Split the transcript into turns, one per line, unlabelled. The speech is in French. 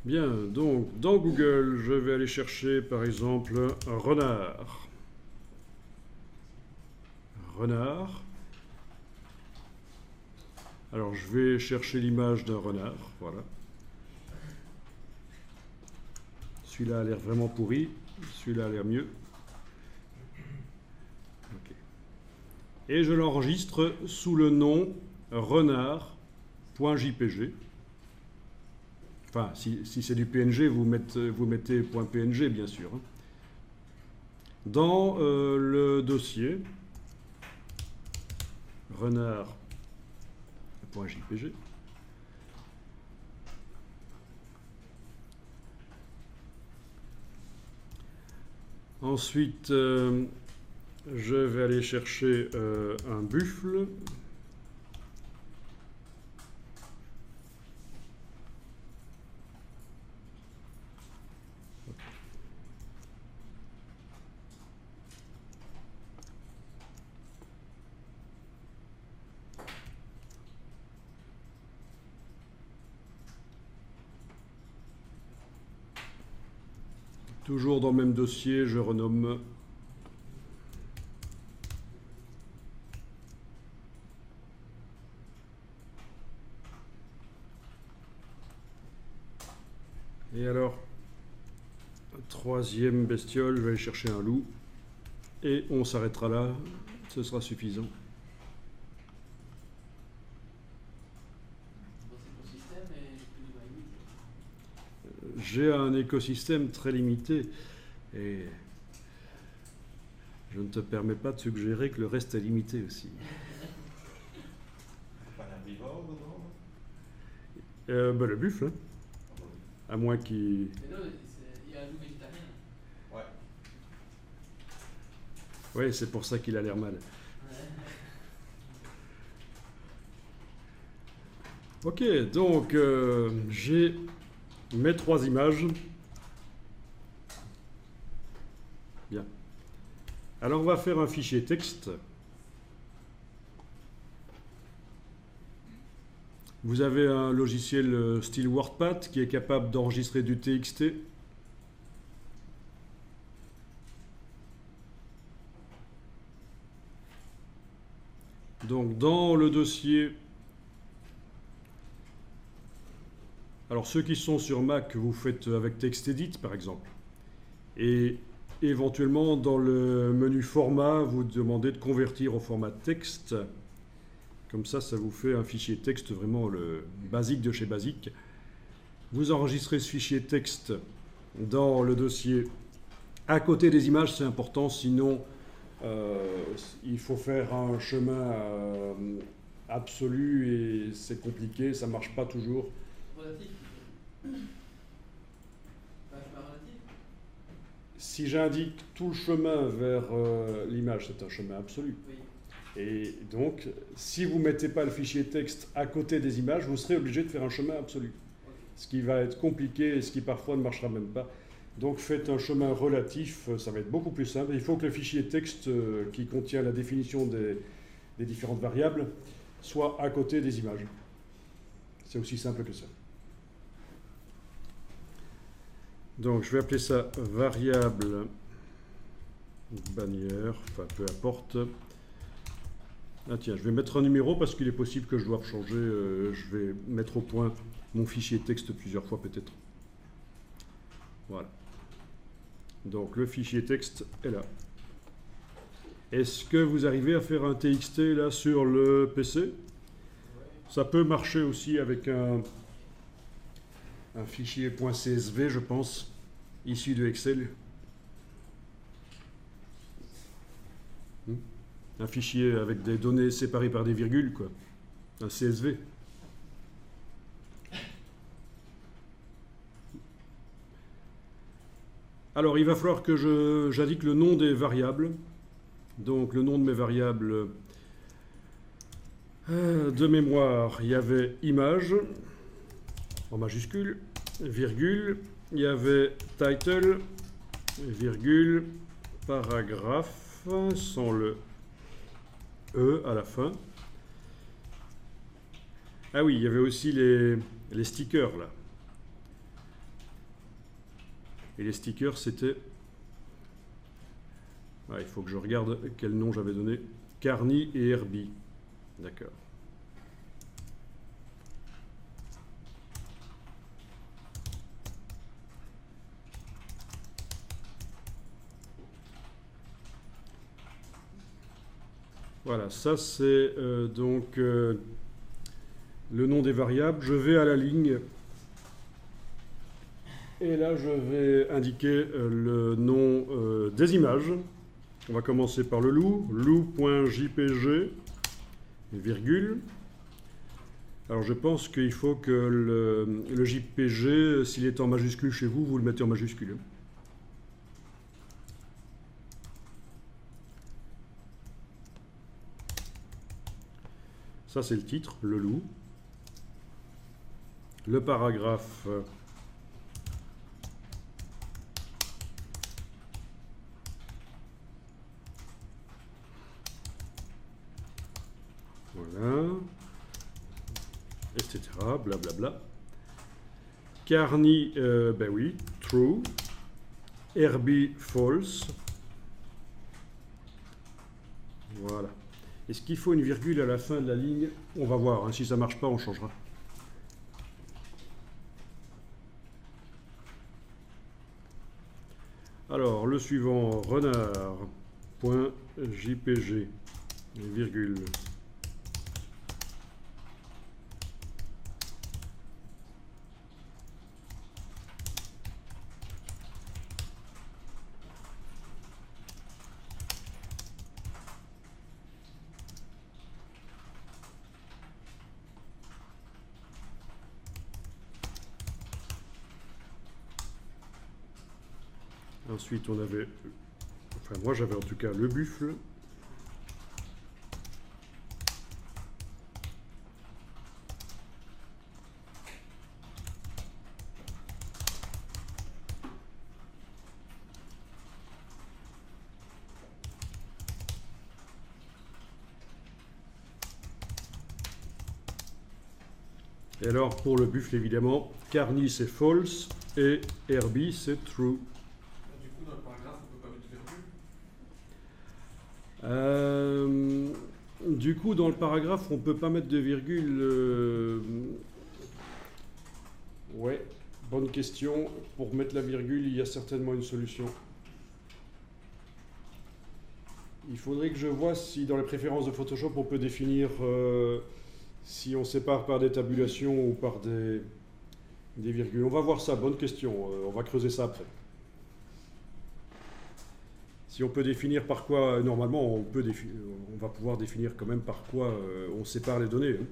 Bien, donc dans Google, je vais aller chercher par exemple un renard. Renard. Alors je vais chercher l'image d'un renard, voilà. Celui-là a l'air vraiment pourri, celui-là a l'air mieux. Ok. Et je l'enregistre sous le nom renard.jpg. Enfin, si c'est du PNG, vous mettez .png bien sûr. Dans le dossier renard.jpg. Ensuite, je vais aller chercher un buffle. Toujours dans le même dossier, je renomme et alors, troisième bestiole, je vais aller chercher un loup et on s'arrêtera là, ce sera suffisant. J'ai un écosystème très limité et je ne te permets pas de suggérer que le reste est limité aussi.
Pas l'herbivore dedans?
Le buffle, hein. À moins qu'il...
Mais non, il y a un loup végétarien.
Ouais.
Oui, c'est pour ça qu'il a l'air mal. Ok, donc j'ai mes trois images. Bien. Alors on va faire un fichier texte. Vous avez un logiciel style WordPad qui est capable d'enregistrer du TXT. Donc dans le dossier, alors ceux qui sont sur Mac, vous faites avec TextEdit par exemple. Et éventuellement dans le menu format, vous demandez de convertir au format texte. Comme ça vous fait un fichier texte vraiment le basique de chez basique. Vous enregistrez ce fichier texte dans le dossier à côté des images, c'est important, sinon il faut faire un chemin absolu et c'est compliqué, ça ne marche pas toujours.
Relatif. Un chemin relatif.
Si j'indique tout le chemin vers l'image, c'est un chemin absolu.
Oui.
Et donc, si vous ne mettez pas le fichier texte à côté des images, vous serez obligé de faire un chemin absolu.
Okay.
Ce qui va être compliqué et ce qui parfois ne marchera même pas. Donc faites un chemin relatif, ça va être beaucoup plus simple. Il faut que le fichier texte qui contient la définition des différentes variables soit à côté des images. C'est aussi simple que ça. Donc je vais appeler ça variable bannière, enfin peu importe. Ah tiens, je vais mettre un numéro parce qu'il est possible que je doive changer, je vais mettre au point mon fichier texte plusieurs fois peut-être. Voilà. Donc le fichier texte est là. Est-ce que vous arrivez à faire un TXT là sur le PC?
Ouais.
Ça peut marcher aussi avec un fichier .csv, je pense, issu de Excel. Un fichier avec des données séparées par des virgules, quoi. Un CSV. Alors, il va falloir que j'indique le nom des variables. Donc, le nom de mes variables de mémoire, il y avait image, en majuscule, virgule, il y avait title, virgule, paragraphe, sans le E à la fin. Ah oui, il y avait aussi les stickers là. Et les stickers, c'était... Ah, il faut que je regarde quel nom j'avais donné. Carny et Herbie. D'accord. Voilà, ça c'est donc le nom des variables. Je vais à la ligne et là je vais indiquer le nom des images. On va commencer par le loup, loup.jpg, virgule. Alors je pense qu'il faut que le JPG, s'il est en majuscule chez vous, vous le mettez en majuscule. Ça, c'est le titre, le loup. Le paragraphe. Voilà. Etc. Blablabla. Carny, ben oui, true. Herbie, false. Voilà. Est-ce qu'il faut une virgule à la fin de la ligne? On va voir, hein. Si ça ne marche pas, on changera. Alors, le suivant, renard.jpg, virgule. Ensuite, on avait, enfin moi j'avais en tout cas le buffle. Et alors pour le buffle évidemment, Carny c'est false et Herbie c'est true.
Du coup, dans le paragraphe, on peut pas mettre virgule.
Du coup, dans le paragraphe, on ne peut pas mettre de virgule. Ouais, bonne question. Pour mettre la virgule, il y a certainement une solution. Il faudrait que je vois si dans les préférences de Photoshop, on peut définir si on sépare par des tabulations ou par des virgules. On va voir ça, bonne question. On va creuser ça après. Si on peut définir par quoi, normalement, on va pouvoir définir quand même par quoi on sépare les données. Hein.